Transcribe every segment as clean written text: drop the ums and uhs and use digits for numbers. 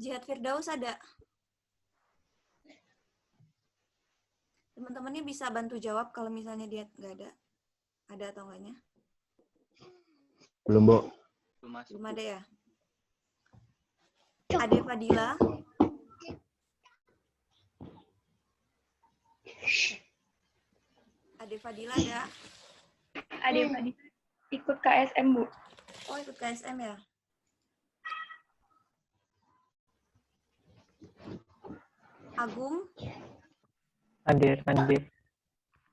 Jihad Firdaus ada? Teman-temannya bisa bantu jawab kalau misalnya dia nggak ada. Ada atau enggaknya? Belum, Bu. Belum ada ya? Ade Fadila? Ade Fadila ada? Ade Fadila ikut KSM, Bu. Oh, ikut KSM ya? Agung? Hadir.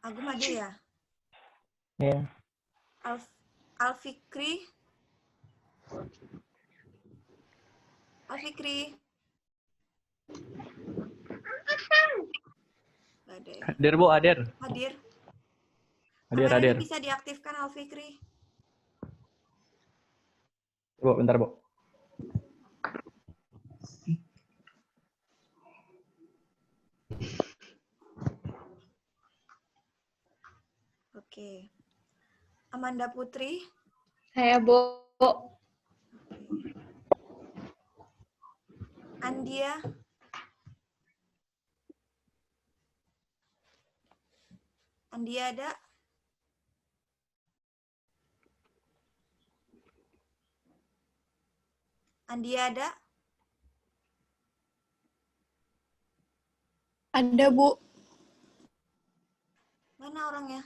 Agung hadir ya? Ya. Alfikri? Alfikri? Nggak ada ya? Hadir, Bu, hadir. Hadir? Hadir, Kameranya hadir. bisa diaktifkan, Alfikri? Bu, bentar, Bu. Oke. Amanda Putri? Saya, Bu. Andia? Andia ada? Andia ada? Ada, Bu. Mana orangnya?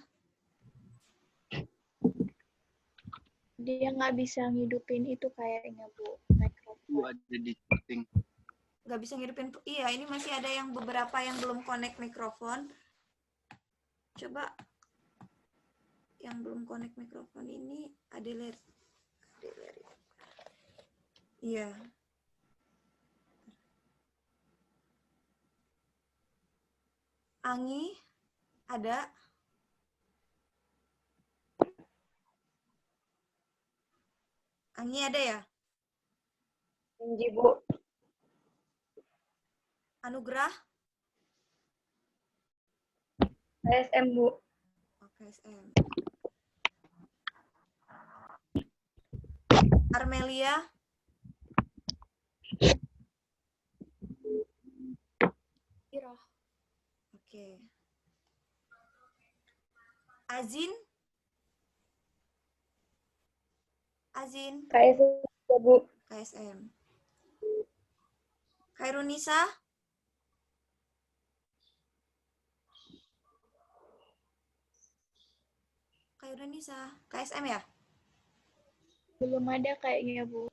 Dia nggak bisa ngidupin itu kayaknya, Bu. Bu, ada di chatting. Nggak bisa ngidupin. Iya, ini masih ada yang beberapa yang belum connect mikrofon. Coba yang belum connect mikrofon ini Adeler. Iya. Angi ada? Angi ada ya? Tinggi, Bu. Anugrah? KSM, Bu. Oke, SM. Armelia? Iroh. Oke. Azin? Azin? KSM, Bu. KSM. Khairunisa? Khairunisa. KSM ya? Belum ada kayaknya, Bu.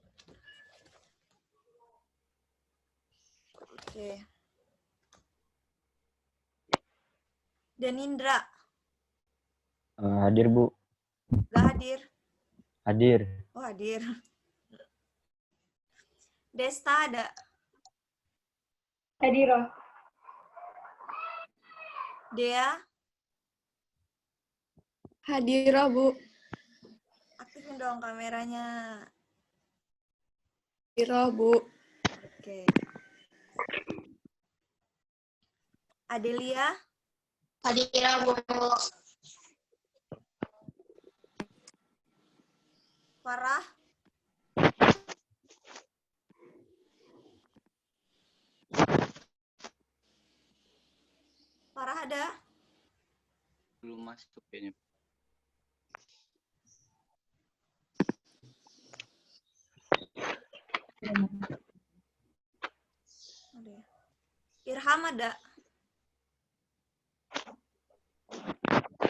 Oke. Danindra? Hadir, Bu. Gak hadir? Hadir. Oh, hadir. Desta ada? Hadiroh. Dea? Hadiroh, Bu. Aktifin dong kameranya. Hadiroh, Bu. Oke. Adelia? Hadiroh, Bu. Farah? Farah ada? Belum masuk kayaknya. Ada ya? Irham ada?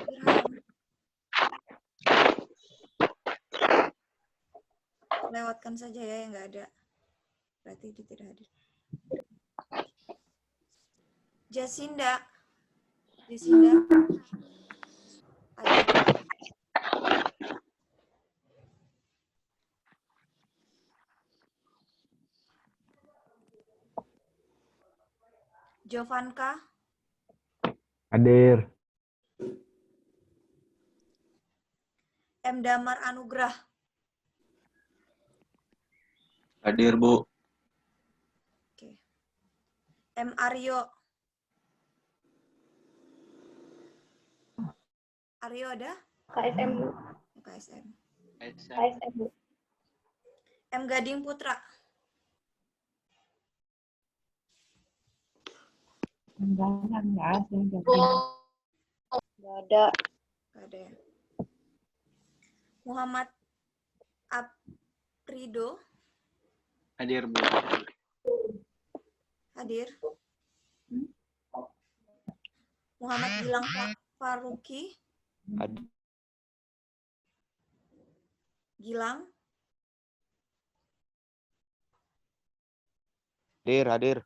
Irham. Lewatkan saja ya yang nggak ada. Berarti dia tidak hadir. Jasinda? Jasinda? Ada. Jovanka? Hadir. M. Damar Anugrah? Hadir, Bu. Oke. M. Aryo? Aryo ada? KSM, Bu. KSM. KSM. KSM, Bu. M. Gading Putra? Nggak ada. Bu. Nggak ada. Nggak ada ya. Muhammad Aprido Hadir, Bu. hadir. Muhammad Gilang Faruqi Gilang Hadir.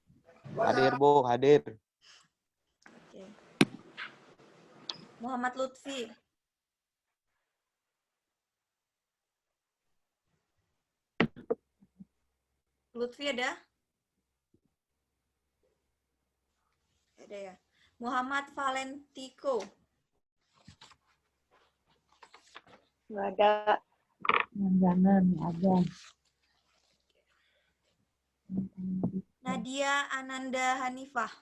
Hadir, Bu, hadir. Oke. Muhammad Lutfi ada? Ada ya. Muhammad Valentiko Nggak ada. Jangan, nggak ada. Nadia Ananda Hanifah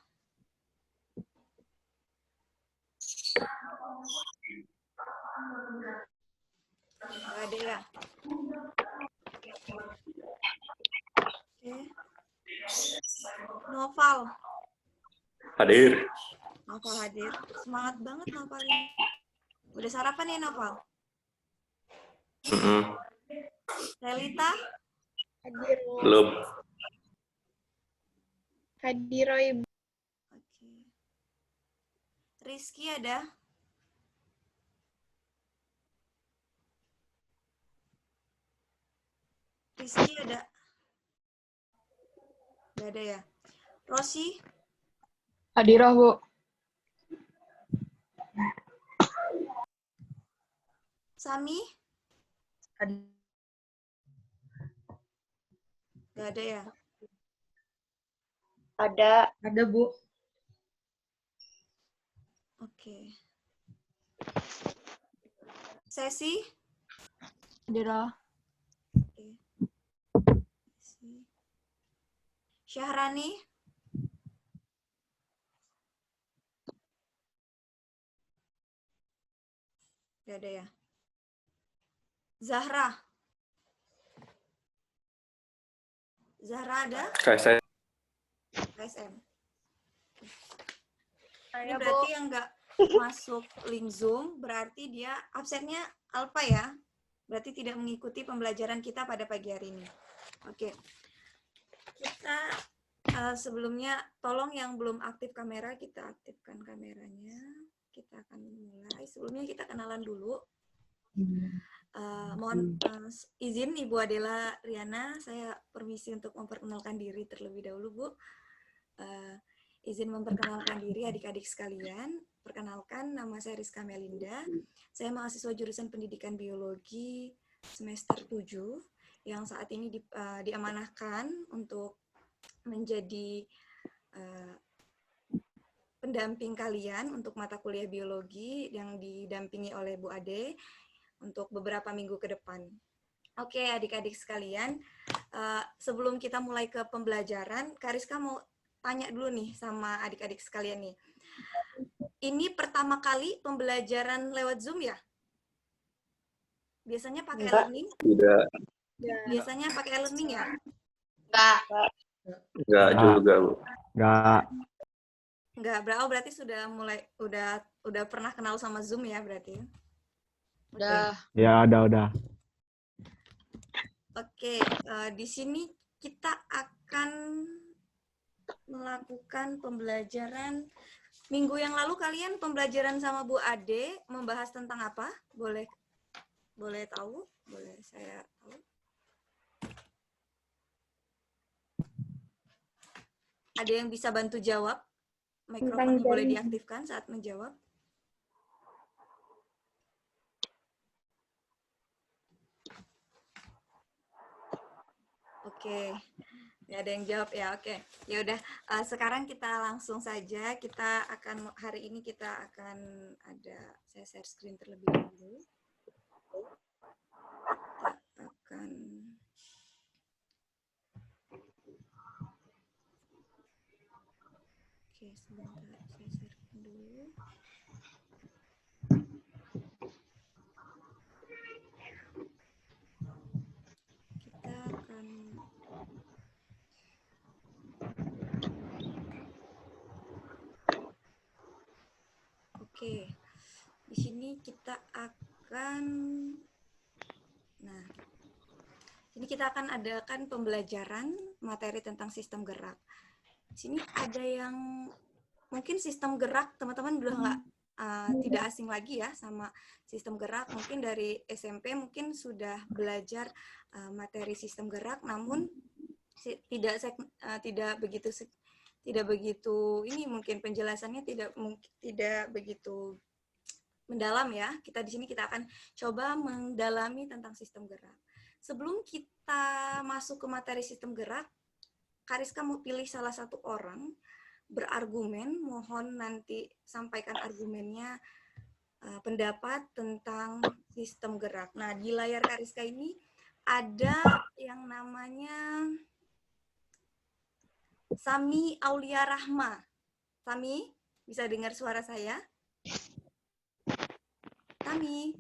nggak ada ya. Oke. Noval Hadir. hadir. Semangat banget Noval ini. Udah sarapan ya Noval? Relita Hadir. Belum. Hadir, Ibu. Oke. Rizky ada? Rizky ada? Gak ada ya. Rosi? Hadirah, Bu. Sami? Gak ada ya. Ada. Ada, Bu. Oke. Sesi? Hadirah. Oke. Syahrani? Gak ada ya. Zahra? Zahra ada? KSS. KSM. Ini Saya, Bu. berarti yang nggak masuk link Zoom, berarti dia absennya alpha ya. Berarti tidak mengikuti pembelajaran kita pada pagi hari ini. Oke. Kita sebelumnya, tolong yang belum aktif kamera, kita aktifkan kameranya. Kita akan mulai. Sebelumnya kita kenalan dulu. Mohon izin Ibu Adela Riana, saya permisi untuk memperkenalkan diri terlebih dahulu, Bu. Izin memperkenalkan diri adik-adik sekalian. Perkenalkan, nama saya Rizka Melinda. Saya mahasiswa jurusan Pendidikan Biologi semester 7 yang saat ini diamanahkan untuk menjadi pendamping kalian untuk mata kuliah biologi yang didampingi oleh Bu Ade untuk beberapa minggu ke depan. Oke, adik-adik sekalian, sebelum kita mulai ke pembelajaran, Kak Rizka mau tanya dulu nih sama adik-adik sekalian nih. Ini pertama kali pembelajaran lewat Zoom ya? Biasanya pakai e-learning? Tidak. Biasanya pakai e-learning ya? Enggak juga, Bu. Enggak, berarti sudah mulai udah pernah kenal sama Zoom ya berarti? Udah. Ya, udah. Oke, di sini kita akan melakukan pembelajaran. Minggu yang lalu kalian pembelajaran sama Bu Ade membahas tentang apa? Boleh tahu? Boleh saya tahu? Ada yang bisa bantu jawab? Mikrofonnya boleh diaktifkan saat menjawab. Oke, nggak ada yang jawab ya. Oke, ya udah. Sekarang kita langsung saja. Hari ini kita akan saya share screen terlebih dahulu. Kita akan sebentar saya share dulu. Kita akan Oke, di sini kita akan, nah, ini kita akan adakan pembelajaran materi tentang sistem gerak. Di sini ada yang mungkin sistem gerak teman-teman udah nggak tidak asing lagi ya sama sistem gerak. Mungkin dari SMP mungkin sudah belajar materi sistem gerak, namun tidak begitu ini mungkin penjelasannya tidak begitu mendalam ya. Kita di sini kita akan coba mendalami tentang sistem gerak. Sebelum kita masuk ke materi sistem gerak, Kariska mau pilih salah satu orang berargumen, mohon nanti sampaikan argumennya, pendapat tentang sistem gerak. Nah, di layar Kariska ini ada yang namanya Sami Aulia Rahma. Sami, bisa dengar suara saya? Sami?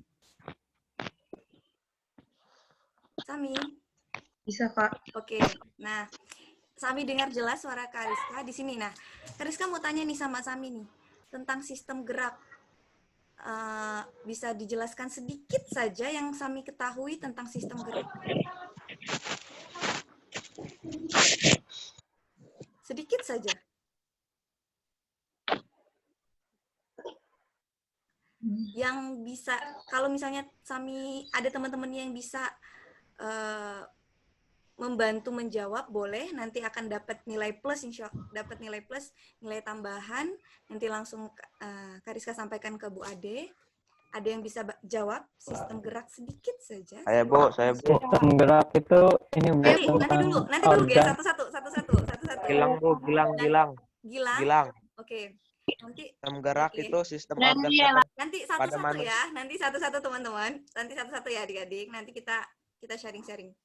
Sami? Bisa, Kak. Oke, nah Sami dengar jelas suara Kariska di sini. Nah, Kariska mau tanya nih sama Sami nih tentang sistem gerak. Bisa dijelaskan sedikit saja yang Sami ketahui tentang sistem gerak? Sedikit saja. Yang bisa, kalau misalnya Sami ada teman-teman yang bisa membantu menjawab, boleh, nanti akan dapat nilai plus, dapat nilai plus, nilai tambahan, nanti langsung Kariska sampaikan ke Bu Ade. Ada yang bisa jawab sistem gerak sedikit saja? Saya, Bu. Sistem gerak itu ini Nanti dulu ya, organ. satu-satu. Gilang, Bu. Gilang. Gilang? Oke. Nanti Sistem gerak oke. itu sistem organ Nanti pada satu-satu manusia. ya, nanti satu-satu teman-teman, nanti satu-satu ya adik-adik, nanti kita sharing-sharing.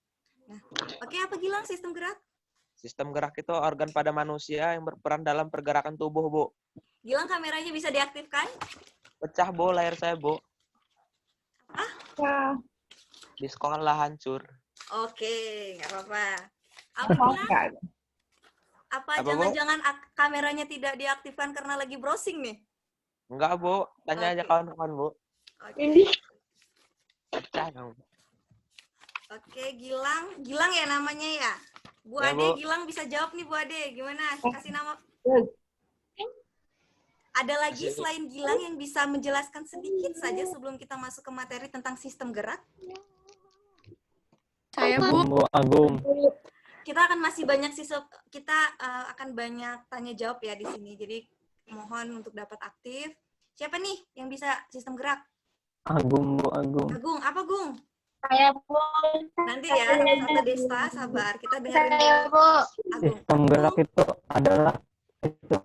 Nah, oke, apa Gilang sistem gerak? Sistem gerak itu organ pada manusia yang berperan dalam pergerakan tubuh, Bu. Gilang kameranya bisa diaktifkan? Pecah, Bu, layar saya, Bu. Ya. Di sekolah hancur. Oke, nggak apa-apa. Apa Gilang? Apa Apa, Bu? jangan-jangan kameranya tidak diaktifkan karena lagi browsing nih? Enggak, Bu. Tanya aja Oke. kawan-kawan, Bu. Oke. Pecah dong. Oke, Gilang ya namanya ya. Bu Ya, Ade, Bu. Gilang bisa jawab nih Bu Ade. Gimana? Kasih nama. Ada lagi selain Gilang yang bisa menjelaskan sedikit saja sebelum kita masuk ke materi tentang sistem gerak? Saya, Bu. Bu Agung. Kita akan masih banyak kita akan banyak tanya jawab ya di sini. Jadi mohon untuk dapat aktif. Siapa nih yang bisa sistem gerak? Agung, Bu Agung. Agung, apa Gung? Saya, Bu. Nanti ya, satu Desta, sabar. Kita dengerin Saya, dulu. Bu. Agung. Sistem gerak itu adalah itu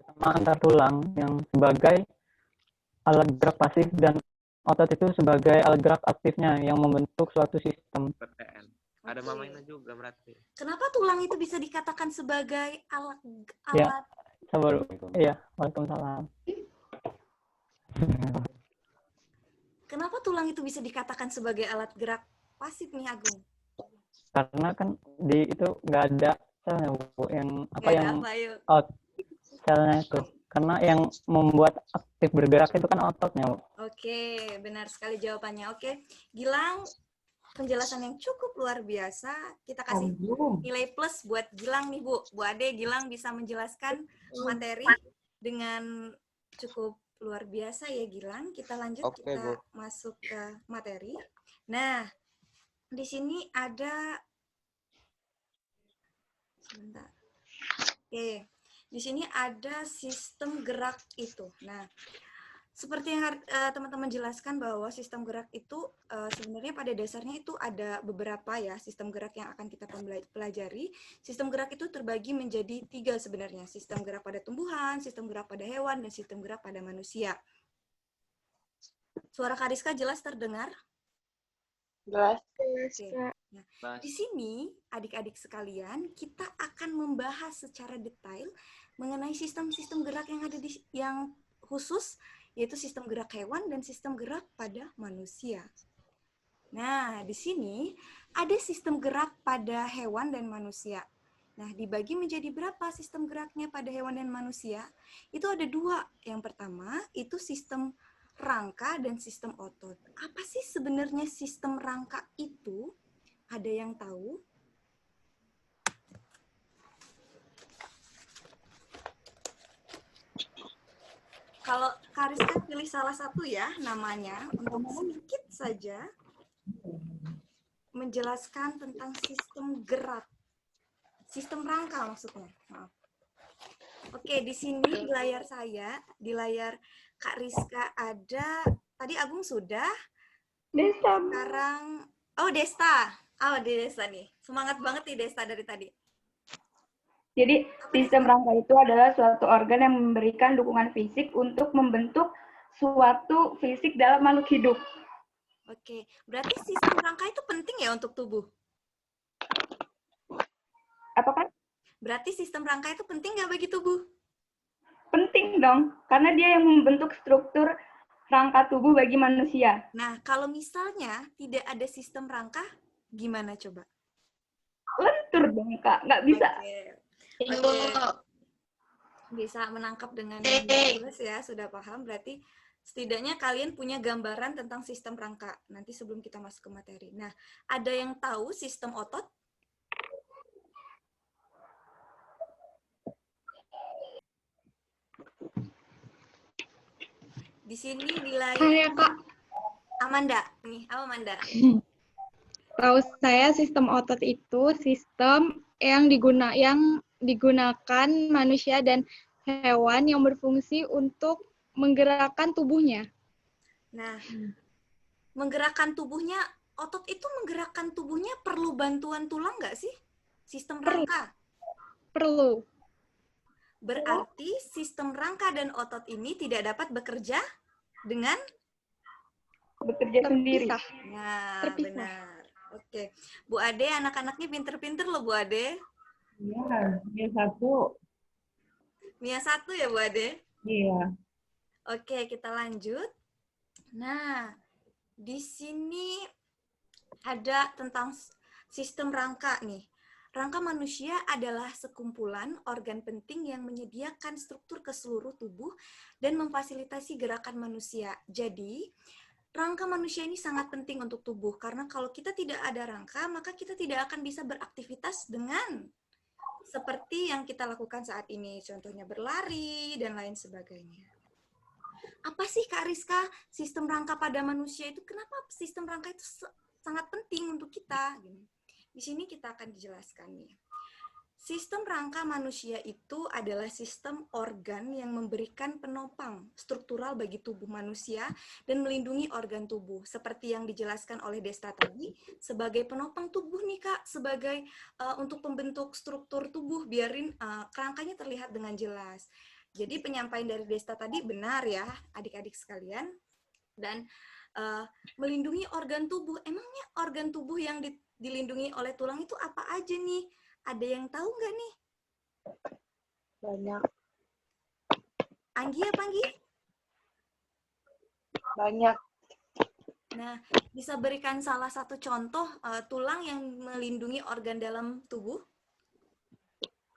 sama antar tulang yang sebagai alat gerak pasif dan otot itu sebagai alat gerak aktifnya yang membentuk suatu sistem. PTN. Ada Oke. mamanya juga berarti. Kenapa tulang itu bisa dikatakan sebagai alat Ya. Sabar. Iya, waalaikumsalam. Kenapa tulang itu bisa dikatakan sebagai alat gerak pasif nih Agung? Karena kan di itu nggak ada selnya, Bu, yang apa Nggak ada yang apa, yuk. selnya itu. Karena yang membuat aktif bergerak itu kan ototnya, Bu. Oke, benar sekali jawabannya. Oke, Gilang, penjelasan yang cukup luar biasa. Kita kasih nilai plus buat Gilang nih, Bu. Bu Ade, Gilang bisa menjelaskan materi dengan cukup luar biasa ya, Gilang. Kita lanjut, Oke, kita Bu. masuk ke materi. Nah, di sini ada... Sebentar. Oke, di sini ada sistem gerak itu. Nah, seperti yang teman-teman jelaskan bahwa sistem gerak itu sebenarnya pada dasarnya itu ada beberapa ya sistem gerak yang akan kita pelajari. Sistem gerak itu terbagi menjadi 3 sebenarnya. Sistem gerak pada tumbuhan, sistem gerak pada hewan, dan sistem gerak pada manusia. Suara Kariska jelas terdengar? Jelas. Oke. Nah, di sini adik-adik sekalian kita akan membahas secara detail mengenai sistem-sistem gerak yang ada yang khusus, yaitu sistem gerak hewan dan sistem gerak pada manusia. Nah, di sini ada sistem gerak pada hewan dan manusia. Nah, dibagi menjadi berapa sistem geraknya pada hewan dan manusia? Itu ada 2. Yang pertama, itu sistem rangka dan sistem otot. Apa sih sebenarnya sistem rangka itu? Ada yang tahu? Kalau Kariska pilih salah satu ya namanya, untuk sedikit saja menjelaskan tentang sistem gerak. Sistem rangka maksudnya. Maaf. Oke, di sini di layar saya, di layar Kak Rizka ada, tadi Agung sudah, Desta. sekarang, oh Desta. Oh, di Desta nih. Semangat banget nih Desta dari tadi. Jadi, sistem rangka itu adalah suatu organ yang memberikan dukungan fisik untuk membentuk suatu fisik dalam makhluk hidup. Oke, berarti sistem rangka itu penting ya untuk tubuh? Apakah? Berarti sistem rangka itu penting nggak bagi tubuh? Penting dong, karena dia yang membentuk struktur rangka tubuh bagi manusia. Nah, kalau misalnya tidak ada sistem rangka, gimana coba? Lentur dong, Kak. Nggak bisa. Oke. Bisa menangkap dengan jelas ya, sudah paham. Berarti setidaknya kalian punya gambaran tentang sistem rangka. Nanti sebelum kita masuk ke materi. Nah, ada yang tahu sistem otot? Di sini di layar Ya, Kak. Amanda. Nih, apa Amanda? Tahu saya sistem otot itu sistem yang digunakan manusia dan hewan yang berfungsi untuk menggerakkan tubuhnya. Nah, menggerakkan tubuhnya, otot itu menggerakkan tubuhnya perlu bantuan tulang nggak sih? Sistem rangka. Perlu. Berarti sistem rangka dan otot ini tidak dapat bekerja dengan Bekerja sendiri. Terpisah. Nah, Terpisah. benar. Oke. Bu Ade, anak-anaknya pinter-pinter loh Bu Ade. Iya, dia satu. Mia 1 ya Bu Ade? Iya. Oke, kita lanjut. Nah, di sini ada tentang sistem rangka nih. Rangka manusia adalah sekumpulan organ penting yang menyediakan struktur ke seluruh tubuh dan memfasilitasi gerakan manusia. Jadi, rangka manusia ini sangat penting untuk tubuh, karena kalau kita tidak ada rangka, maka kita tidak akan bisa beraktivitas dengan seperti yang kita lakukan saat ini, contohnya berlari, dan lain sebagainya. Apa sih Kak Rizka, sistem rangka pada manusia itu, kenapa sistem rangka itu sangat penting untuk kita? Di sini kita akan dijelaskan nih. Sistem rangka manusia itu adalah sistem organ yang memberikan penopang struktural bagi tubuh manusia dan melindungi organ tubuh. Seperti yang dijelaskan oleh Desta tadi, sebagai penopang tubuh nih Kak, sebagai untuk pembentuk struktur tubuh, biarin kerangkanya terlihat dengan jelas. Jadi penyampaian dari Desta tadi benar ya, adik-adik sekalian. Dan melindungi organ tubuh, emangnya organ tubuh yang dilindungi oleh tulang itu apa aja nih? Ada yang tahu nggak nih? Banyak. Anggi apa Anggi? Banyak. Nah, bisa berikan salah satu contoh tulang yang melindungi organ dalam tubuh?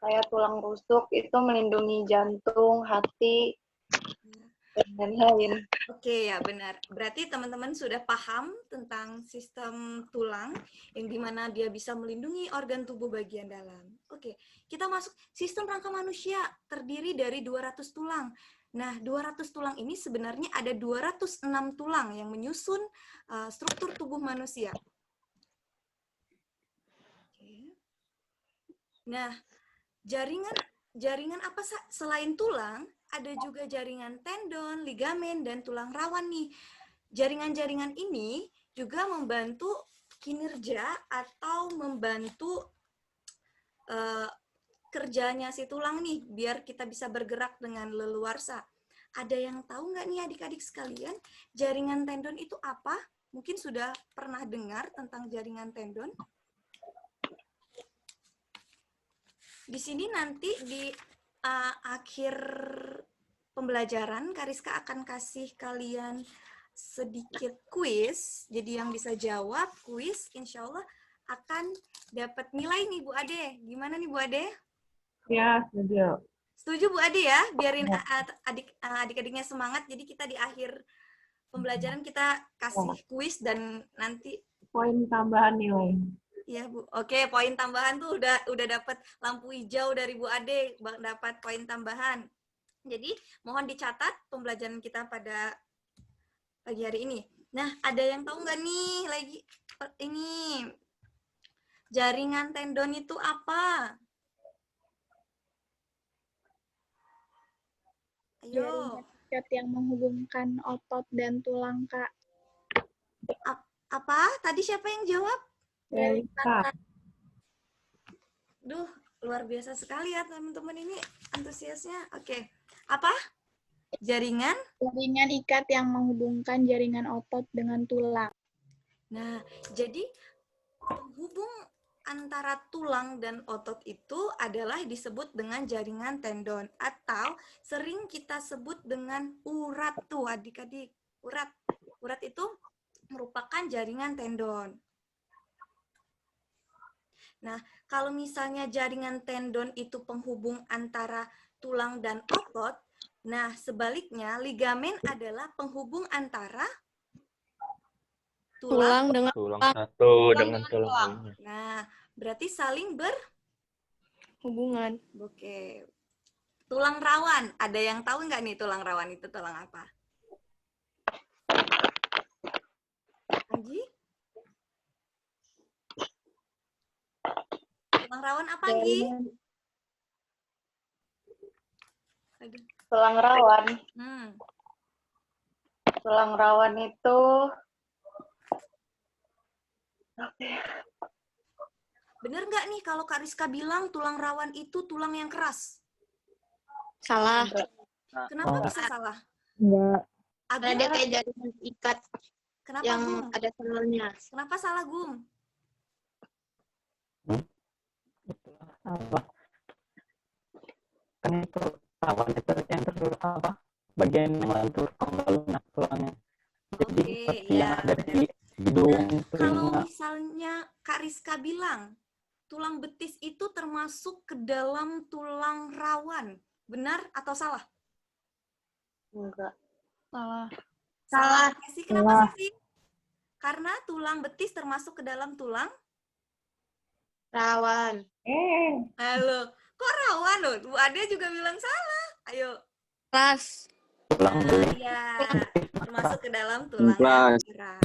Kayak tulang rusuk itu melindungi jantung, hati, dan lain-lain. Oke, ya benar. Berarti teman-teman sudah paham tentang sistem tulang, yang dimana dia bisa melindungi organ tubuh bagian dalam. Oke, kita masuk sistem rangka manusia, terdiri dari 200 tulang. Nah, 200 tulang ini sebenarnya ada 206 tulang yang menyusun struktur tubuh manusia. Oke. Nah, jaringan apa selain tulang? Ada juga jaringan tendon, ligamen, dan tulang rawan nih. Jaringan-jaringan ini juga membantu kinerja atau membantu kerjanya si tulang nih, biar kita bisa bergerak dengan leluasa. Ada yang tahu nggak nih adik-adik sekalian, jaringan tendon itu apa? Mungkin sudah pernah dengar tentang jaringan tendon. Di sini nanti di akhir pembelajaran, Kariska akan kasih kalian sedikit kuis. Jadi yang bisa jawab kuis, insya Allah akan dapat nilai nih Bu Ade. Gimana nih Bu Ade? Ya, setuju. Setuju Bu Ade ya? Biarin adik-adiknya semangat. Jadi kita di akhir pembelajaran kita kasih kuis dan nanti Poin tambahan nilai. iya Bu. Oke, poin tambahan tuh udah dapat lampu hijau dari Bu Ade, dapat poin tambahan. Jadi mohon dicatat pembelajaran kita pada pagi hari ini. Nah, ada yang tahu nggak nih lagi ini jaringan tendon itu apa? Ayo. Jaringan ikat yang menghubungkan otot dan tulang, Kak. Apa? Tadi siapa yang jawab? Delika. Duh, luar biasa sekali ya teman-teman ini antusiasnya. Oke. Apa? Jaringan? Jaringan ikat yang menghubungkan jaringan otot dengan tulang. Nah, jadi penghubung antara tulang dan otot itu adalah disebut dengan jaringan tendon atau sering kita sebut dengan urat tuh adik-adik. Urat. Urat itu merupakan jaringan tendon. Nah, kalau misalnya jaringan tendon itu penghubung antara tulang dan otot, nah sebaliknya ligamen adalah penghubung antara tulang dengan Tulang satu dengan tulang lainnya. Nah, berarti saling hubungan. Oke. Tulang rawan, ada yang tahu nggak nih tulang rawan itu tulang apa? Anggi? Tulang rawan apa, Anggi? Aduh. Tulang rawan. Tulang rawan itu bener nggak nih kalau Kak Rizka bilang tulang rawan itu tulang yang keras? Salah. Kenapa bisa salah? Enggak. Ada kayak jaringan ikat Kenapa, yang Gum? ada selnya. Kenapa salah, Gum? Apa? Kan itu rawan itu yang apa? Bagian yang lentur lunak tulangnya. Jadi seperti yang ada di hidung, Kalau telinga. misalnya Kak Rizka bilang tulang betis itu termasuk ke dalam tulang rawan, benar atau salah? enggak. Salah. Sesi, kenapa sih? Karena tulang betis termasuk ke dalam tulang Rawan. Halo, kok rawan loh? Bu Ade juga bilang salah. Ayo. Keras. Iya, termasuk ke dalam tulang Keras. keras.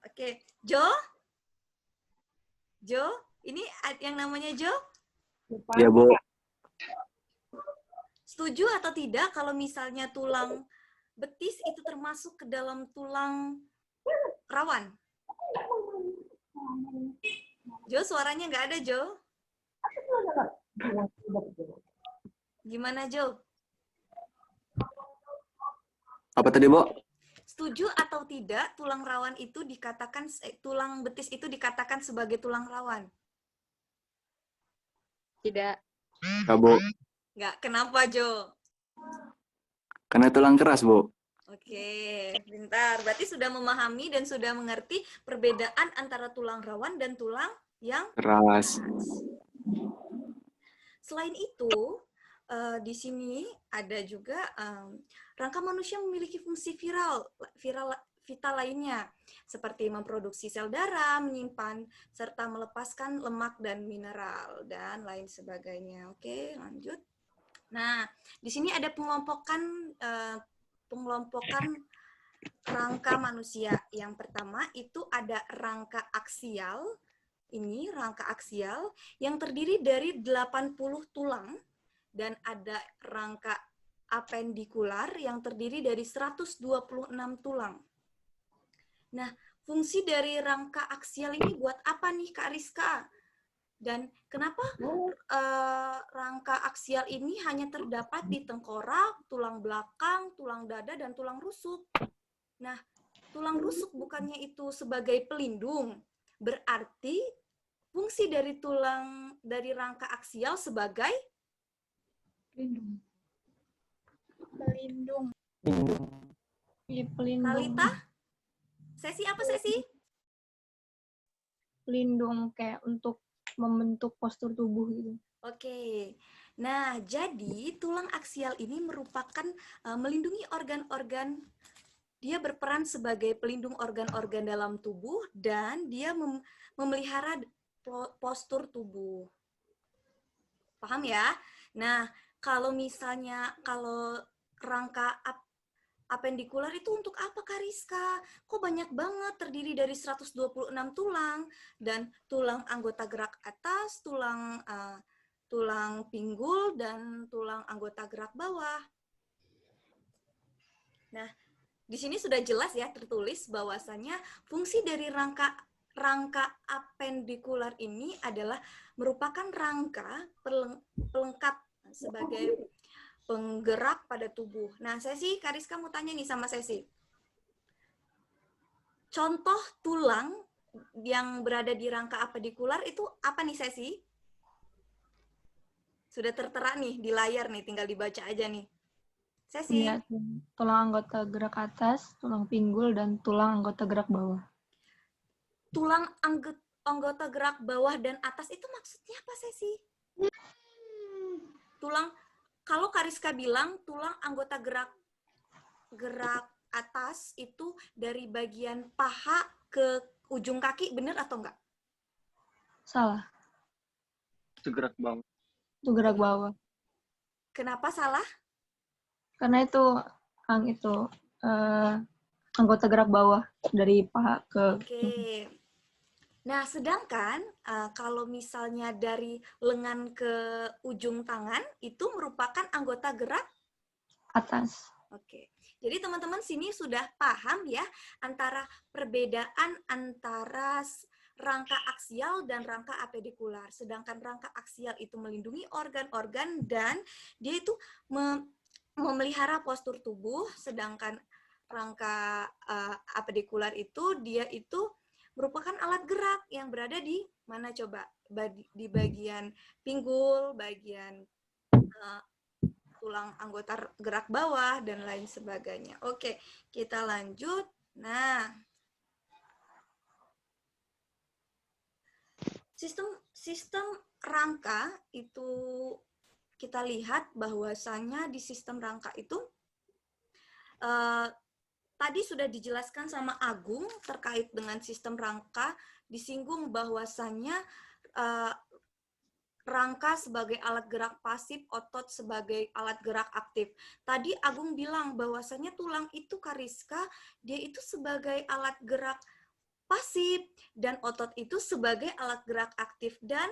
Oke, Jo? Jo? Ini yang namanya Jo? Ya, Bu. Setuju atau tidak kalau misalnya tulang betis itu termasuk ke dalam tulang rawan? Jo, suaranya nggak ada, Jo. Gimana, Jo? Apa tadi, Bu? Setuju atau tidak tulang rawan itu dikatakan tulang betis itu dikatakan sebagai tulang rawan? Tidak. Ya, Bu. Nggak. Kenapa, Jo? Karena tulang keras, Bu. Oke, bentar. Berarti sudah memahami dan sudah mengerti perbedaan antara tulang rawan dan tulang yang Keras. Selain itu, di sini ada juga rangka manusia memiliki fungsi vital lainnya, seperti memproduksi sel darah, menyimpan, serta melepaskan lemak dan mineral, dan lain sebagainya. Oke, lanjut. Nah, di sini ada pengelompokan rangka manusia. Yang pertama itu ada rangka aksial. Ini rangka aksial yang terdiri dari 80 tulang dan ada rangka apendikular yang terdiri dari 126 tulang. Nah, fungsi dari rangka aksial ini buat apa nih Kak Rizka? Dan kenapa rangka aksial ini hanya terdapat di tengkorak, tulang belakang, tulang dada, dan tulang rusuk? Nah, tulang rusuk bukannya itu sebagai pelindung, berarti fungsi dari rangka aksial sebagai Pelindung. Pelindung. Iya, pelindung. Talita? Sesi apa sesi? pelindung kayak untuk membentuk postur tubuh gitu. Oke. Nah, jadi tulang aksial ini merupakan melindungi organ-organ. Dia berperan sebagai pelindung organ-organ dalam tubuh dan dia memelihara postur tubuh. Paham ya? Nah, kalau misalnya rangka apendikular itu untuk apa, Kak Rizka? Kok banyak banget, terdiri dari 126 tulang, dan tulang anggota gerak atas, tulang pinggul, dan tulang anggota gerak bawah. Nah, di sini sudah jelas ya tertulis bahwasannya fungsi dari rangka apendikular ini adalah merupakan rangka pelengkap sebagai penggerak pada tubuh. Nah, Sesi, Kariska mau tanya nih sama Sesi. Contoh tulang yang berada di rangka apendikular itu apa nih, Sesi? Sudah tertera nih di layar nih, tinggal dibaca aja nih. Sesi. Iya, tulang anggota gerak atas, tulang pinggul, dan tulang anggota gerak bawah. Tulang anggota gerak bawah dan atas itu maksudnya apa, Sesi? Tulang, kalau Kariska bilang tulang anggota gerak atas itu dari bagian paha ke ujung kaki, benar atau enggak? Salah. Itu gerak bawah. Itu gerak bawah. Kenapa salah? Karena itu anggota gerak bawah dari paha ke. Oke. Nah, sedangkan kalau misalnya dari lengan ke ujung tangan itu merupakan anggota gerak atas. Oke. Jadi teman-teman sini sudah paham ya antara perbedaan antara rangka aksial dan rangka apendikular. Sedangkan rangka aksial itu melindungi organ-organ dan dia itu memelihara postur tubuh, sedangkan rangka apendikular itu dia itu merupakan alat gerak yang berada di mana coba? Di bagian pinggul, bagian tulang anggota gerak bawah, dan lain sebagainya. Oke, kita lanjut. Nah, sistem rangka itu kita lihat bahwasannya di sistem rangka itu tadi sudah dijelaskan sama Agung terkait dengan sistem rangka, disinggung bahwasannya rangka sebagai alat gerak pasif, otot sebagai alat gerak aktif. Tadi Agung bilang bahwasannya tulang itu, Kariska, dia itu sebagai alat gerak pasif dan otot itu sebagai alat gerak aktif. Dan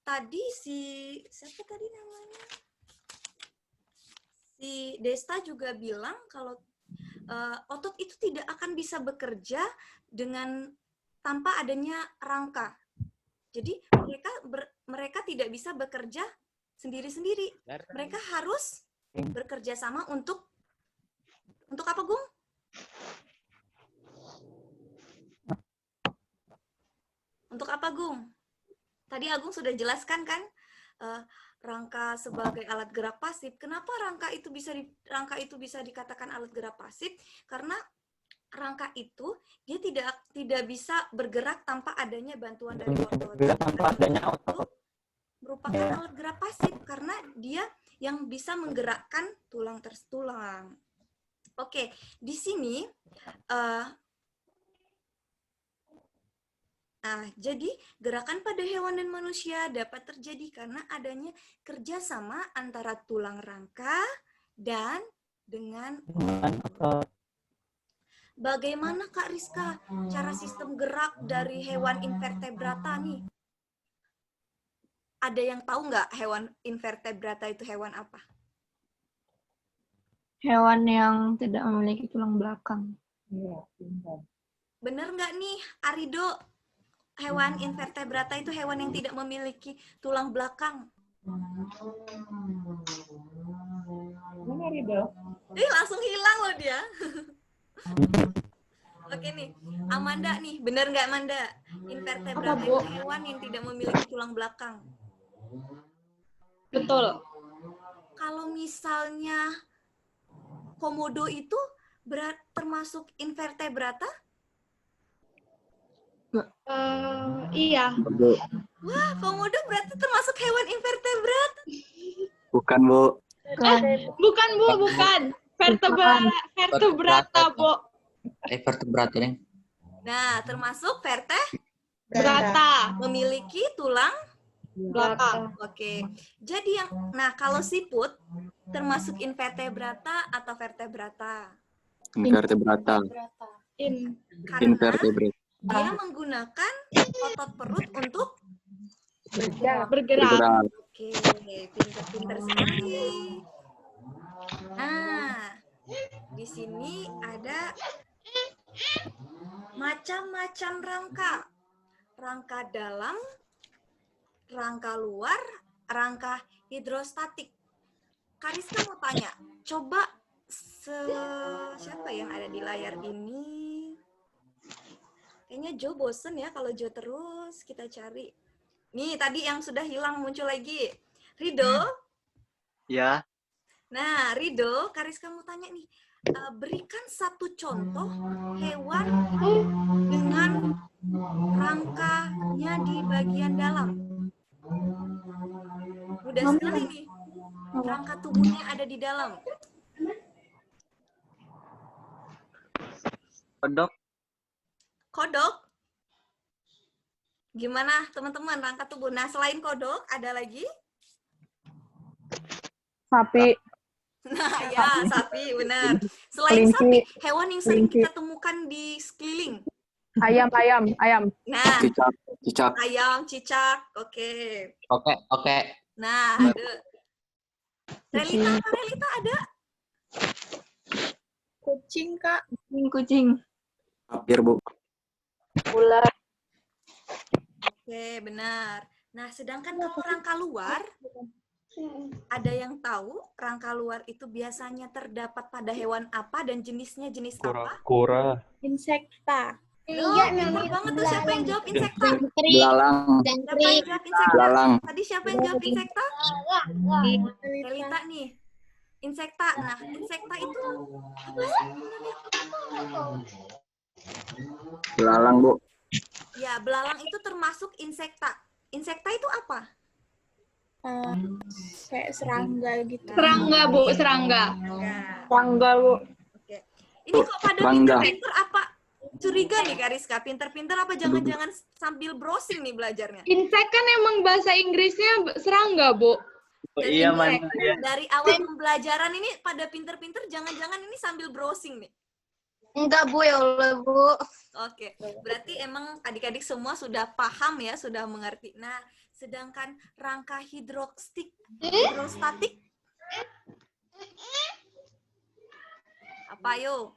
tadi siapa tadi namanya? Si Desta juga bilang kalau otot itu tidak akan bisa bekerja tanpa adanya rangka. Jadi mereka tidak bisa bekerja sendiri-sendiri. Mereka harus bekerja sama untuk apa, Gung? Untuk apa, Gung? Tadi Agung sudah jelaskan kan rangka sebagai alat gerak pasif. Kenapa rangka itu bisa dikatakan alat gerak pasif? Karena rangka itu dia tidak bisa bergerak tanpa adanya bantuan dari otot. Tanpa adanya otot. Merupakan alat gerak pasif karena dia yang bisa menggerakkan tulang. Oke, di sini jadi gerakan pada hewan dan manusia dapat terjadi karena adanya kerjasama antara tulang rangka dan dengan otot. Bagaimana, Kak Rizka, cara sistem gerak dari hewan invertebrata nih? Ada yang tahu nggak hewan invertebrata itu hewan apa? Hewan yang tidak memiliki tulang belakang. Bener nggak nih, Arido? Hewan invertebrata itu hewan yang tidak memiliki tulang belakang. Mana Rido? Langsung hilang loh dia. Oke nih, Amanda nih, bener nggak Amanda? Invertebrata itu hewan yang tidak memiliki tulang belakang. Betul. Kalau misalnya komodo itu termasuk invertebrata? Iya. Bu. Wah, komodo berarti termasuk hewan invertebrat. Bukan, Bu. Bukan, Bu, bukan. Vertebrata, Bu. Vertebrata ini. Nah, termasuk Brata. memiliki tulang Belakang. Oke. Jadi nah kalau siput termasuk invertebrata atau vertebrata? Invertebrata. Karena Invertebrata. dia menggunakan otot perut untuk Bergerak. Oke, pinter-pinter sekali. Nah, di sini ada macam-macam rangka. Rangka dalam, rangka luar, rangka hidrostatik. Kariska mau tanya, coba siapa yang ada di layar ini? Kayaknya Jo bosen ya kalau Jo terus kita cari. Nih, tadi yang sudah hilang muncul lagi. Rido? Ya. Nah, Rido, Kariska mau tanya nih. Berikan satu contoh hewan dengan rangkanya di bagian dalam. Mudah sekali nih. Rangka tubuhnya ada di dalam. Kodok. Kodok? Gimana teman-teman rangka tubuh? Nah, selain kodok, ada lagi? Sapi. Nah, ya, sapi, benar. Selain sapi, hewan yang sering kita temukan di sekeliling. Ayam. Nah, Cicak. ayam, cicak, oke. Oke. Nah, ada. Relita ada? Kucing, Kak. Kucing. Hampir, Bu. Ular. Oke, benar. Nah, sedangkan kalau rangka luar, ada yang tahu rangka luar itu biasanya terdapat pada hewan apa dan jenisnya jenis apa? Kura-kura. Insekta. Iya, pintar banget tuh. Siapa yang jawab insekta? Belalang. Siapa yang jawab insekta? Belalang. Tadi siapa yang jawab insekta? Relita nih. Insekta. Nah, insekta itu apa sih sebenarnya? Belalang, Bu. Ya, belalang itu termasuk insekta. Insekta itu apa? Kayak serangga gitu. Serangga, Bu, serangga. Serangga, Bu. Oke. Ini kok pada pinter-pinter apa? Curiga nih Kariska, pinter-pinter apa jangan-jangan sambil browsing nih belajarnya? Insek kan emang bahasa Inggrisnya serangga, Bu. Iya, Man. Dari awal pembelajaran ini pada pinter-pinter, jangan-jangan ini sambil browsing nih? Enggak, Bu, ya Allah, Bu. Oke, berarti emang adik-adik semua sudah paham ya, sudah mengerti. Nah, sedangkan rangka hidrostatik, apa yo?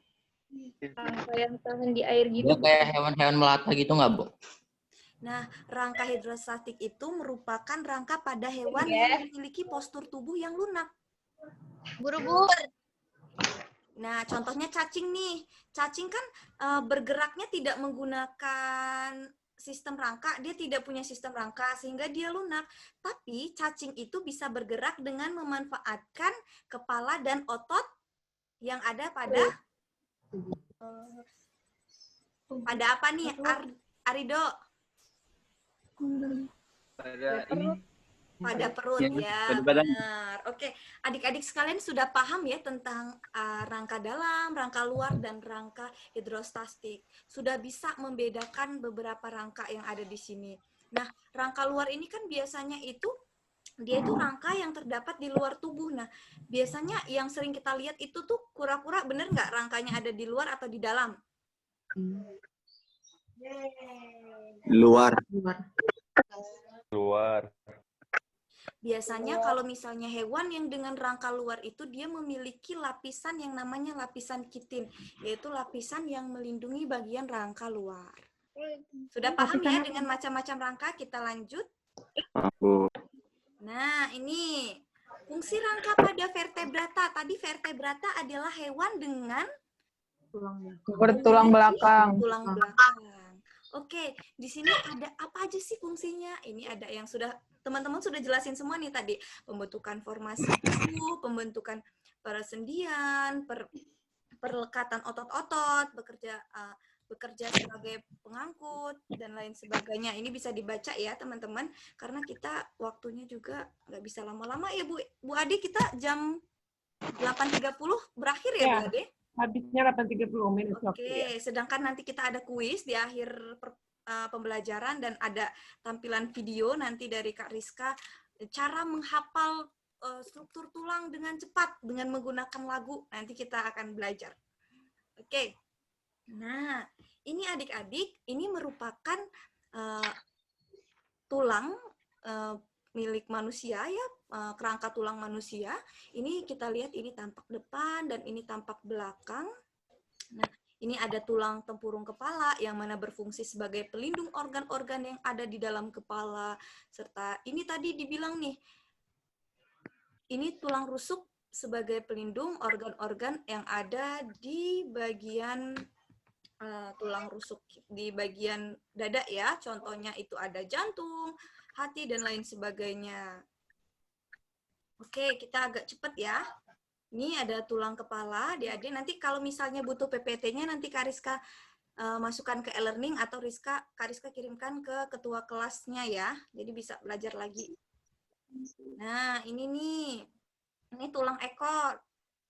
Rangka yang tahan di air gitu. Dia kayak hewan-hewan melata gitu nggak, Bu? Nah, rangka hidrostatik itu merupakan rangka pada hewan yang memiliki postur tubuh yang lunak. Buru-buru. Nah, contohnya cacing nih. Cacing kan bergeraknya tidak menggunakan sistem rangka, dia tidak punya sistem rangka sehingga dia lunak. Tapi cacing itu bisa bergerak dengan memanfaatkan kepala dan otot yang ada pada apa nih, Arido? Pada ini. Pada perut ya, benar. Oke, adik-adik sekalian sudah paham ya tentang rangka dalam, rangka luar, dan rangka hidrostatik. Sudah bisa membedakan beberapa rangka yang ada di sini. Nah, rangka luar ini kan biasanya dia itu rangka yang terdapat di luar tubuh. Nah, biasanya yang sering kita lihat itu tuh kura-kura, bener nggak rangkanya ada di luar atau di dalam? Luar. Biasanya kalau misalnya hewan yang dengan rangka luar itu dia memiliki lapisan yang namanya lapisan kitin, yaitu lapisan yang melindungi bagian rangka luar. Sudah paham ya dengan macam-macam rangka? Kita lanjut. Nah, ini fungsi rangka pada vertebrata. Tadi vertebrata adalah hewan dengan bertulang belakang. Tulang belakang. Oke, di sini ada apa aja sih fungsinya? Ini ada yang sudah teman-teman sudah jelasin semua nih tadi. Pembentukan formasi tubuh, pembentukan persendian, perlekatan otot-otot, bekerja sebagai pengangkut, dan lain sebagainya. Ini bisa dibaca ya teman-teman, karena kita waktunya juga nggak bisa lama-lama ya Bu Ade, kita jam 8.30 berakhir ya, Bu Ade? Habisnya 8.30 minit waktu ya. Oke, sedangkan nanti kita ada kuis di akhir pembelajaran dan ada tampilan video nanti dari Kak Rizka, cara menghafal struktur tulang dengan cepat dengan menggunakan lagu. Nanti kita akan belajar. Oke. Nah, ini adik-adik, ini merupakan tulang milik manusia ya, kerangka tulang manusia. Ini kita lihat, ini tampak depan dan ini tampak belakang. Nah, ini ada tulang tempurung kepala yang mana berfungsi sebagai pelindung organ-organ yang ada di dalam kepala. Serta ini tadi dibilang nih, ini tulang rusuk sebagai pelindung organ-organ yang ada di bagian tulang rusuk, di bagian dada ya. Contohnya itu ada jantung, hati, dan lain sebagainya. Oke, kita agak cepat ya. Ini ada tulang kepala, adik-adik. Nanti kalau misalnya butuh PPT-nya, nanti Kak Rizka masukkan ke e-learning atau Kak Rizka kirimkan ke ketua kelasnya ya. Jadi bisa belajar lagi. Nah, ini nih. Ini tulang ekor.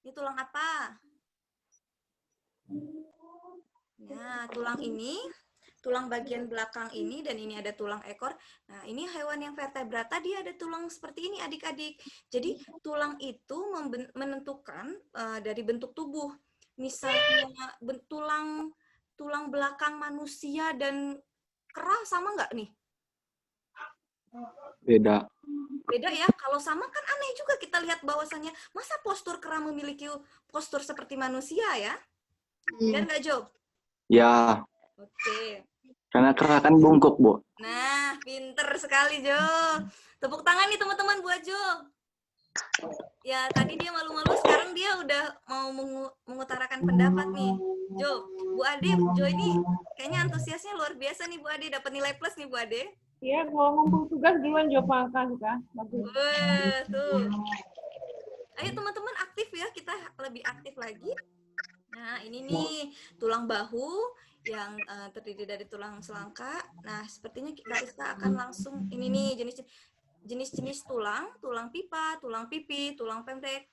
Ini tulang apa? Nah, tulang ini, tulang bagian belakang ini, dan ini ada tulang ekor. Nah, ini hewan yang vertebrata, dia ada tulang seperti ini, adik-adik. Jadi, tulang itu menentukan dari bentuk tubuh. Misalnya, tulang belakang manusia dan kera sama nggak nih? Beda. Beda ya, kalau sama kan aneh juga kita lihat bahwasannya, masa postur kera memiliki postur seperti manusia ya? Dan nggak, Jo? Ya. Oke. Karena kera kan bungkuk, Bu. Nah, pinter sekali, Jo. Tepuk tangan nih teman-teman buat Jo. Ya, tadi dia malu-malu, sekarang dia udah mau mengutarakan pendapat nih. Jo, Bu Ade, Jo ini kayaknya antusiasnya luar biasa nih, Bu Ade. Dapat nilai plus nih, Bu Ade. Iya, kalau ngumpul tugas duluan jawab angka suka. Bagus. Tuh. Ayo teman-teman aktif ya, kita lebih aktif lagi. Nah, ini nih tulang bahu yang terdiri dari tulang selangka. Nah, sepertinya Kak Rizka akan langsung, ini nih jenis-jenis tulang pipa, tulang pipi, tulang pendek,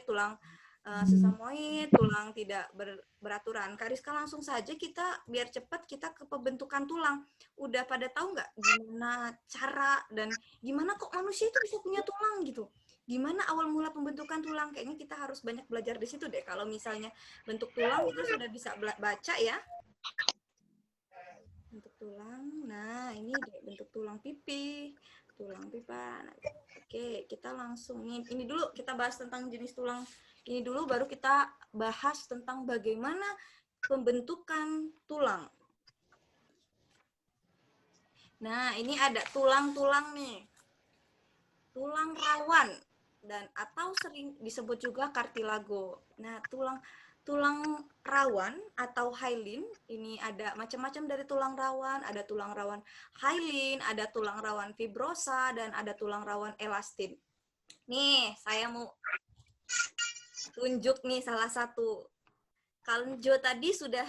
tulang sesamoid, tulang tidak beraturan. Kak Rizka langsung saja kita, biar cepat kita ke pembentukan tulang. Udah pada tahu nggak gimana cara dan gimana kok manusia itu bisa punya tulang gitu? Gimana awal mula pembentukan tulang? Kayaknya kita harus banyak belajar di situ deh. Kalau misalnya bentuk tulang kita sudah bisa baca ya. Bentuk tulang. Nah, ini deh bentuk tulang pipi, tulang pipa. Nah, oke, kita langsung ini dulu kita bahas tentang jenis tulang. Ini dulu baru kita bahas tentang bagaimana pembentukan tulang. Nah, ini ada tulang-tulang nih. Tulang rawan dan atau sering disebut juga kartilago. Nah, tulang rawan atau hyaline, ini ada macam-macam dari tulang rawan, ada tulang rawan hyaline, ada tulang rawan fibrosa, dan ada tulang rawan elastin. Nih, saya mau tunjuk nih salah satu. Kalau Jo tadi sudah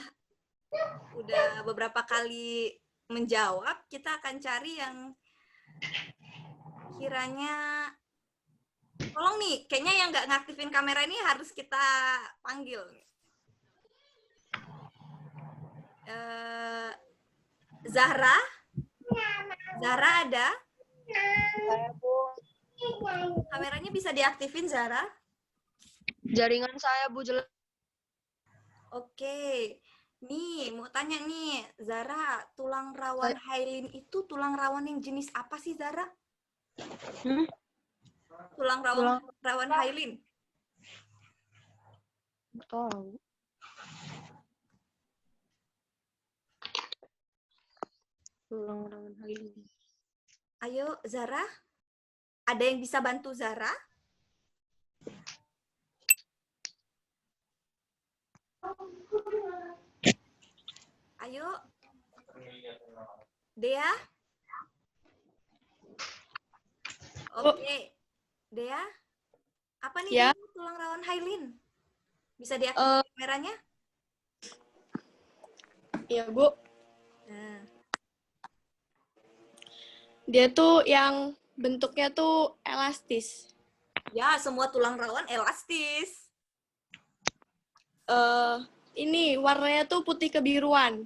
beberapa kali menjawab, kita akan cari yang kiranya. Tolong nih, kayaknya yang nggak ngaktifin kamera ini harus kita panggil. Zahra? Zahra ada? Kameranya bisa diaktifin, Zahra? Jaringan saya, Bu, jelek. Oke. Nih, mau tanya nih, Zahra, tulang rawan hyaline itu tulang rawan yang jenis apa sih, Zahra? Tulang rawan hyaline. Tahu. Tulang rawan hyaline. Ayo, Zahra. Ada yang bisa bantu Zahra? Ayo. Dea? Oke. Dea? Apa nih Ya. tulang rawan hyaline? Bisa diaktifkan kameranya? Iya, Bu. Nah, Dia tuh yang bentuknya tuh elastis. ya, semua tulang rawan elastis. Ini warnanya tuh putih kebiruan.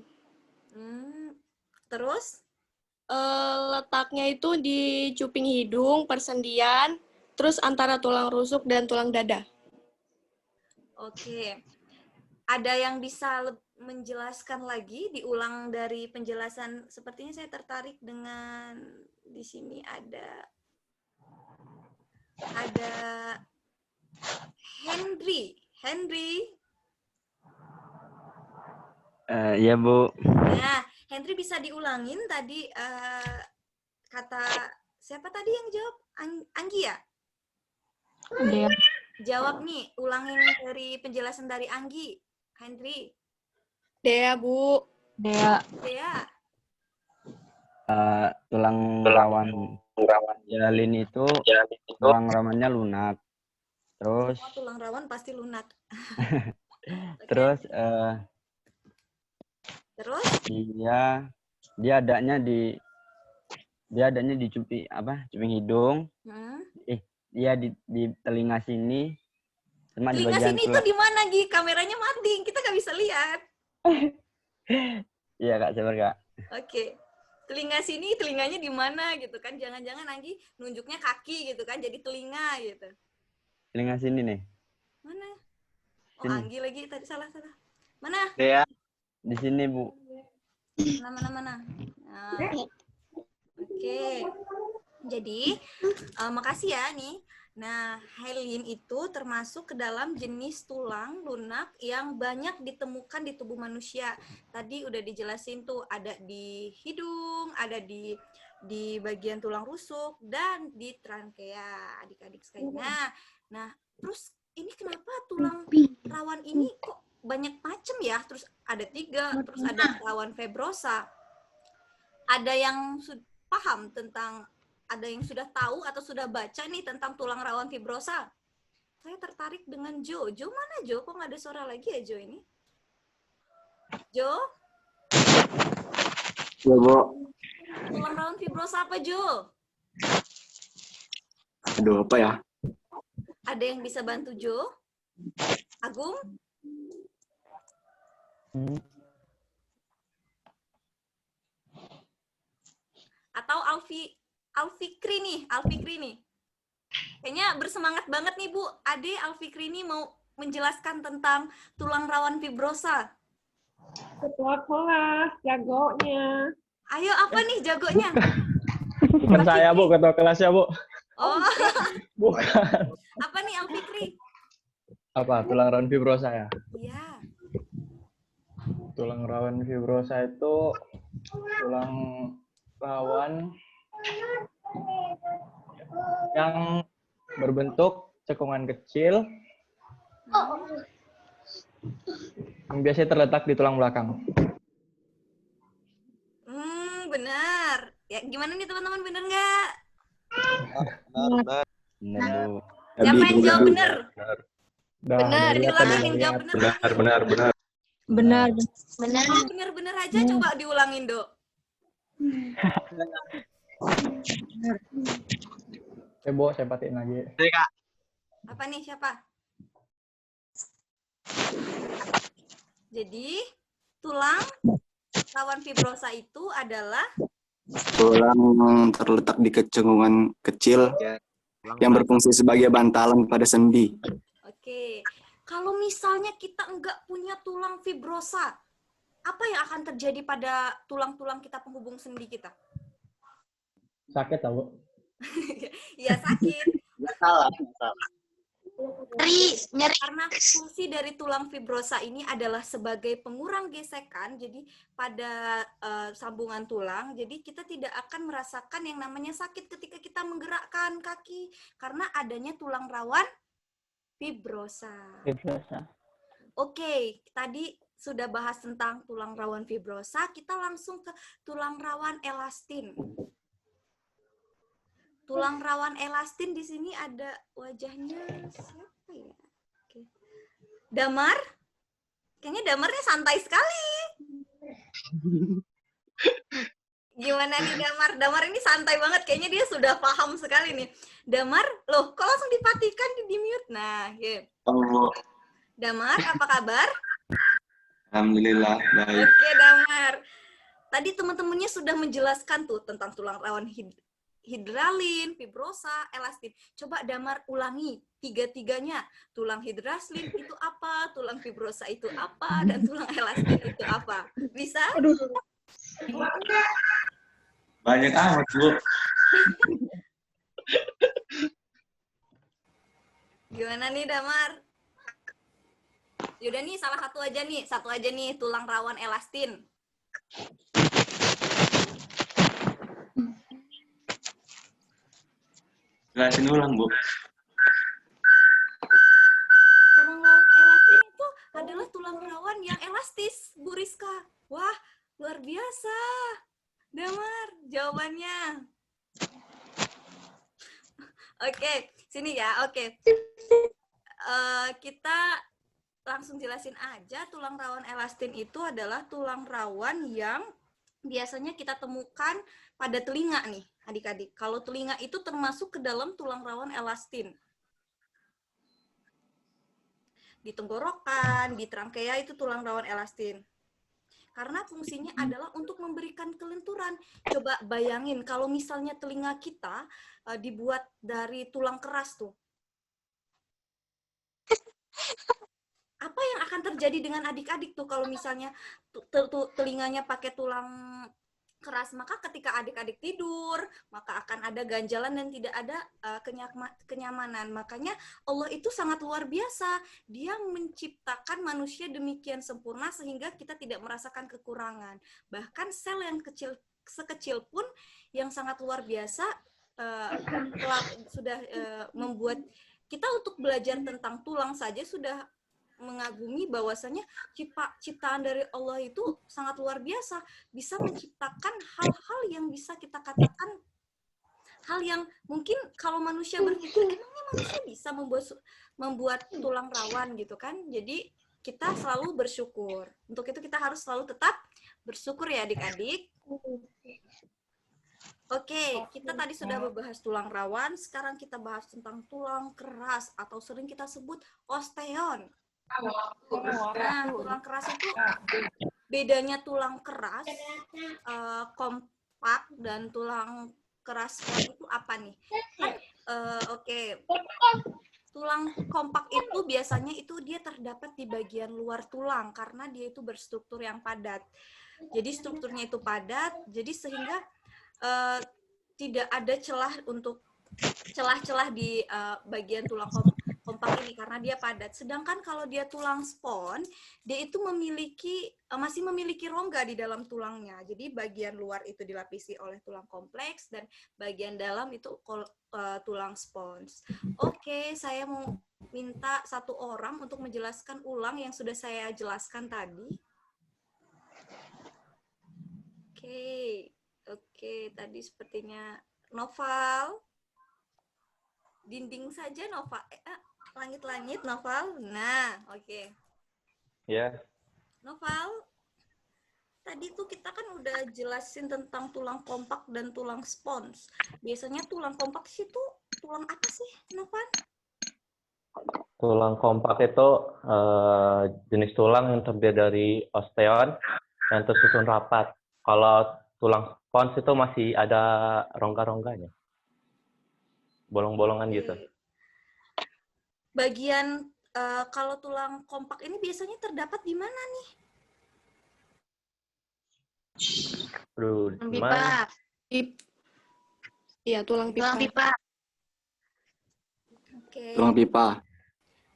Terus? Letaknya itu di cuping hidung, persendian, terus antara tulang rusuk dan tulang dada. Oke. Ada yang bisa menjelaskan lagi, diulang dari penjelasan? Sepertinya saya tertarik dengan di sini ada Henry. Iya, Bu. Nah, Henry bisa diulangin tadi kata siapa tadi yang jawab? Anggi ya? Dea. Jawab nih, ulangin dari penjelasan dari Anggi. Henry. Dea, Bu. Dea. Tulang rawan jalin itu tulang rawannya lunak. Terus Tulang rawan pasti lunak. terus dia adanya di cuping hidung. Dia di telinga sini sama di Telinga bagian sini itu di mana, Gi? Kameranya mati, kita nggak bisa lihat. Iya, Kak, sabar, Kak. Oke. Telinga sini, telinganya di mana gitu kan? Jangan-jangan Anggi nunjuknya kaki gitu kan, jadi telinga gitu. Telinga sini nih. Mana? Oh, Sini. Anggi lagi tadi salah. Mana? Dea. Di sini, Bu. Mana? Nah. Oke. Jadi, makasih ya nih. Nah, hyaline itu termasuk ke dalam jenis tulang lunak yang banyak ditemukan di tubuh manusia. Tadi udah dijelasin tuh, ada di hidung, ada di bagian tulang rusuk, dan di trankea, adik-adik sekalian. Nah, terus ini kenapa tulang rawan ini kok banyak macam ya? Terus ada 3, terus ada rawan fibrosa. Ada yang paham tentang, ada yang sudah tahu atau sudah baca nih tentang tulang rawan fibrosa? Saya tertarik dengan Jo. Jo mana Jo? Kok nggak ada suara lagi ya Jo ini? Jo? Ya, Bu. Tulang rawan fibrosa apa Jo? Aduh, apa ya? Ada yang bisa bantu Jo? Agung? Atau Alfikri nih. Kayaknya bersemangat banget nih Bu. Ade Alfikri nih mau menjelaskan tentang tulang rawan fibrosa. Ketua kelas, jagonya. Ayo, apa nih jagonya? Bukan saya, Bu, ketua kelasnya, Bu. Oh. Bukan. Apa nih Alfikri? Apa? Tulang rawan fibrosa ya? Iya. Tulang rawan fibrosa itu tulang rawan yang berbentuk cekungan kecil yang biasanya terletak di tulang belakang. Benar. Ya, gimana nih teman-teman, benar nggak? Benar, Bu. Siapa yang jawab benar? Benar. Diulangin yang jawab benar. Benar. Benar aja, coba diulangin, Dok. Bo, saya patiin lagi. Apa nih, siapa? Jadi, tulang rawan fibrosa itu adalah Tulang terletak di cekungan kecil yang berfungsi sebagai bantalan pada sendi. Oke. Kalau misalnya kita nggak punya tulang fibrosa, apa yang akan terjadi pada tulang-tulang kita penghubung sendi kita? Sakit tau, Bu? Ya sakit. Nggak salah. Nyeri. Karena fungsi dari tulang fibrosa ini adalah sebagai pengurang gesekan, jadi pada sambungan tulang, jadi kita tidak akan merasakan yang namanya sakit ketika kita menggerakkan kaki, karena adanya tulang rawan fibrosa. Oke, tadi sudah bahas tentang tulang rawan fibrosa, kita langsung ke tulang rawan elastin. Tulang rawan elastin di sini ada wajahnya siapa ya? Oke. Damar? Kayaknya Damarnya santai sekali. Gimana nih Damar? Damar ini santai banget, kayaknya dia sudah paham sekali nih. Damar, loh kok langsung dimatikan, di mute? Nah, gitu. Oh, Damar, apa kabar? alhamdulillah baik. Oke, Damar. Tadi teman-temannya sudah menjelaskan tuh tentang tulang rawan hidralin, fibrosa, elastin. Coba Damar ulangi tiga-tiganya. Tulang hidralin itu apa, tulang fibrosa itu apa, dan tulang elastin itu apa? Bisa? Banyak amat, Bu. Gimana nih, Damar? Yaudah nih, salah satu aja nih, tulang rawan elastin. Jelasin ulang, Bu. Tulang rawan elastin itu adalah tulang rawan yang elastis, Bu Rizka. Wah, luar biasa. Damar, jawabannya. Oke, sini ya, oke. Kita langsung jelasin aja, tulang rawan elastin itu adalah tulang rawan yang biasanya kita temukan pada telinga nih, adik-adik. Kalau telinga itu termasuk ke dalam tulang rawan elastin. Di tenggorokan, di trachea itu tulang rawan elastin. Karena fungsinya adalah untuk memberikan kelenturan. Coba bayangin kalau misalnya telinga kita dibuat dari tulang keras tuh. Apa yang akan terjadi dengan adik-adik tuh kalau misalnya telinganya pakai tulang keras? Maka ketika adik-adik tidur, maka akan ada ganjalan dan tidak ada kenyamanan. Makanya Allah itu sangat luar biasa. Dia menciptakan manusia demikian sempurna sehingga kita tidak merasakan kekurangan. Bahkan sel yang sekecil pun yang sangat luar biasa sudah membuat kita untuk belajar tentang tulang saja sudah mengagumi bahwasanya ciptaan dari Allah itu sangat luar biasa, bisa menciptakan hal-hal yang bisa kita katakan hal yang mungkin kalau manusia berpikir emangnya manusia bisa membuat tulang rawan gitu kan. Jadi kita selalu bersyukur. Untuk itu kita harus selalu tetap bersyukur ya adik-adik. Oke, kita tadi sudah membahas tulang rawan, sekarang kita bahas tentang tulang keras atau sering kita sebut osteon. Nah, tulang keras itu bedanya tulang keras, kompak, dan tulang keras itu apa nih? Oke. Tulang kompak itu biasanya itu dia terdapat di bagian luar tulang karena dia itu berstruktur yang padat. Jadi strukturnya itu padat, jadi sehingga tidak ada celah-celah di bagian tulang kompak ini karena dia padat. Sedangkan kalau dia tulang spons, dia itu masih memiliki rongga di dalam tulangnya. Jadi bagian luar itu dilapisi oleh tulang kompleks dan bagian dalam itu tulang spons. Oke, saya mau minta satu orang untuk menjelaskan ulang yang sudah saya jelaskan tadi. Oke, tadi sepertinya Noval. Dinding saja Noval. Langit-langit Noval. Nah, oke. Ya. Noval, tadi tuh kita kan udah jelasin tentang tulang kompak dan tulang spons. Biasanya tulang kompak itu tulang apa sih, Noval? Tulang kompak itu jenis tulang yang terdiri dari osteon dan tersusun rapat. Kalau tulang spons itu masih ada rongga-rongganya. Bolong-bolongan gitu. Bagian kalau tulang kompak ini biasanya terdapat di mana nih? Gimana? Iya, tulang pipa. Oke. Tulang pipa.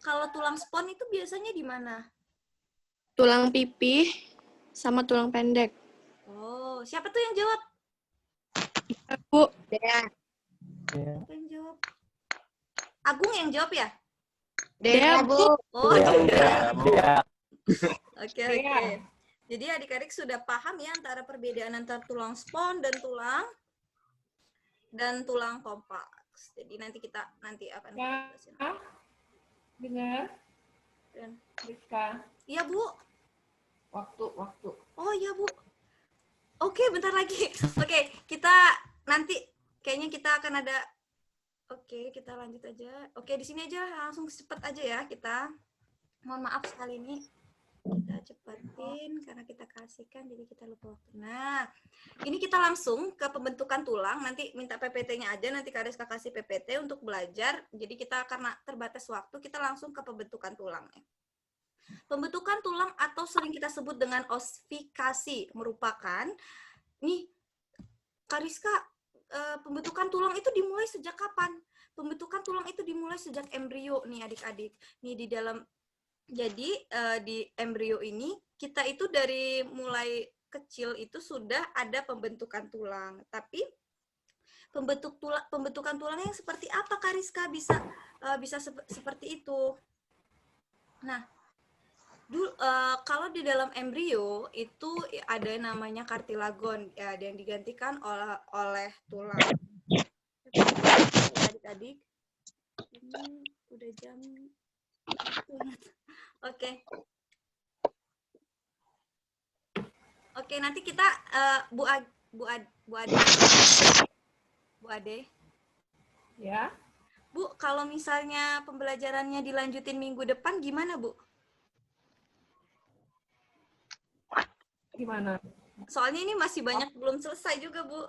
Kalau tulang spons itu biasanya di mana? Tulang pipi sama tulang pendek. Oh, siapa tuh yang jawab? Bu. Siapa yang jawab? Agung yang jawab ya? Dea, Bu. Oh, Dea. Oke. Jadi adik-adik sudah paham ya antara perbedaan antara tulang spons dan tulang kompak. Jadi nanti akan jelasin. Dengar? Rizka. Iya, Bu. Waktu. Oh iya, Bu. Oke, bentar lagi. Oke, kita nanti kayaknya kita akan ada. Oke, kita lanjut aja. Oke, di sini aja langsung cepet aja ya kita. Mohon maaf sekali ini kita cepetin karena kita kasihkan jadi kita lupa waktu. Nah, ini kita langsung ke pembentukan tulang. Nanti minta PPT-nya aja, nanti Kak Rizka kasih PPT untuk belajar. Jadi kita karena terbatas waktu, kita langsung ke pembentukan tulang. Pembentukan tulang atau sering kita sebut dengan ossifikasi merupakan nih Kak Rizka, pembentukan tulang itu dimulai sejak kapan? Pembentukan tulang itu dimulai sejak embrio nih adik-adik. Nih di dalam jadi di embrio ini kita itu dari mulai kecil itu sudah ada pembentukan tulang. Tapi pembentukan tulangnya yang seperti apa Kak Rizka bisa seperti itu? Nah, kalau di dalam embrio itu ada namanya kartilagon ya, yang digantikan oleh tulang. Adik-adik, ini udah jam. Oke. Oke, nanti kita Bu Ade. Ya. Bu, kalau misalnya pembelajarannya dilanjutin minggu depan gimana, Bu? Gimana? Soalnya ini masih banyak belum selesai juga, Bu.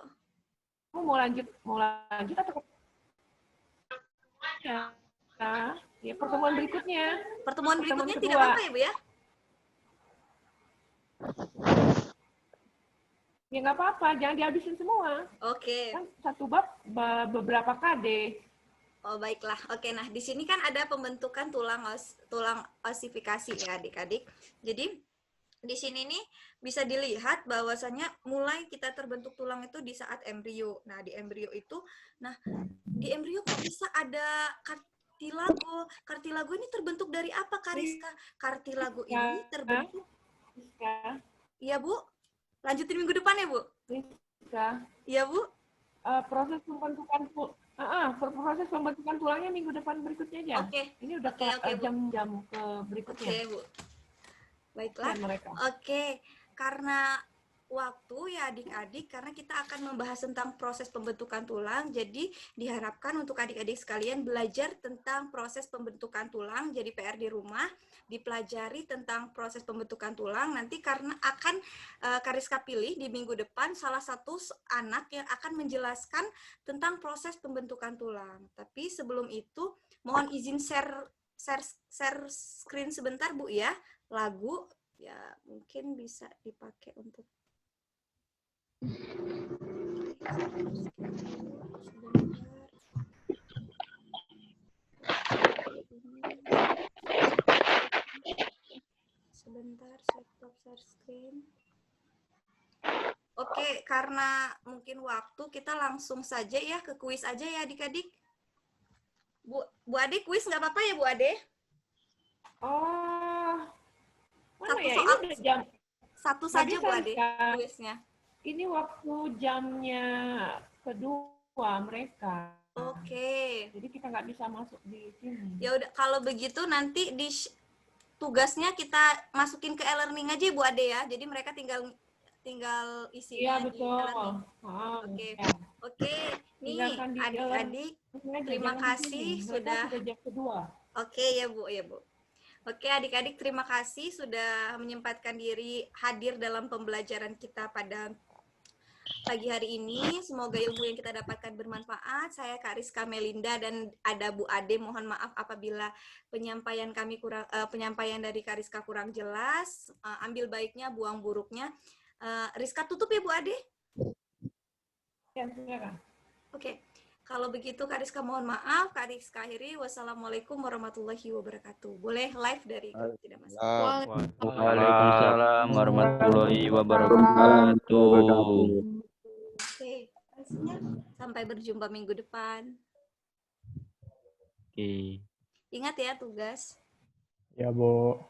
Kamu mau lanjut atau ya pertemuan berikutnya. Pertemuan berikutnya kedua. tidak apa-apa ya, Bu ya? Ya nggak apa-apa, jangan dihabisin semua. Oke. Kan satu bab beberapa KD. Oh, baiklah. Oke, nah di sini kan ada pembentukan tulang ossifikasi ya, adik-adik. Jadi di sini nih bisa dilihat bahwasanya mulai kita terbentuk tulang itu di saat embrio. Nah, di embrio itu, di embrio kok bisa ada kartilago. Kartilago ini terbentuk dari apa, Kak Rizka? Kartilago ini terbentuk. Iya, Bu. Lanjutin minggu depan ya, Bu? Rizka. Iya, Bu. Proses pembentukan tulangnya minggu depan berikutnya aja. Oke. Ini udah jam-jam ke berikutnya. Oke, Bu. Baiklah. Oke, karena waktu ya adik-adik, karena kita akan membahas tentang proses pembentukan tulang, jadi diharapkan untuk adik-adik sekalian belajar tentang proses pembentukan tulang, jadi PR di rumah, dipelajari tentang proses pembentukan tulang, nanti karena akan Kak Rizka pilih di minggu depan salah satu anak yang akan menjelaskan tentang proses pembentukan tulang. Tapi sebelum itu, mohon izin share screen sebentar, Bu ya. Lagu ya mungkin bisa dipakai untuk sebentar stop share screen. Oke, karena mungkin waktu kita langsung saja ya ke kuis aja ya adik-adik. Bu Ade kuis nggak apa-apa ya Bu Ade? Oh, satu ya? soal Ini udah jam. Satu saja Bu Ade kuisnya. Ini waktu jamnya kedua mereka. Oke. Jadi kita nggak bisa masuk di sini. Ya udah, kalau begitu nanti di tugasnya kita masukin ke e-learning aja Bu Ade ya. Jadi mereka tinggal isinya. Iya betul. Oke. Oke. Nih adik-adik, terima kasih sudah. Jam kedua. Oke ya Bu, ya Bu. Oke adik-adik, terima kasih sudah menyempatkan diri hadir dalam pembelajaran kita pada pagi hari ini. Semoga ilmu yang kita dapatkan bermanfaat. Saya Kak Rizka Melinda dan ada Bu Ade. Mohon maaf apabila penyampaian penyampaian dari Kak Rizka kurang jelas. Ambil baiknya, buang buruknya. Rizka tutup ya Bu Ade? Ya, silakan. Oke. Kalau begitu Kak Rizka mohon maaf. Kak Rizka akhiri. Wassalamualaikum warahmatullahi wabarakatuh. Boleh live dari kalau tidak masalah. Waalaikumsalam warahmatullahi wabarakatuh. Oke, sampai berjumpa minggu depan. Oke. Ingat ya tugas. Ya, Bu.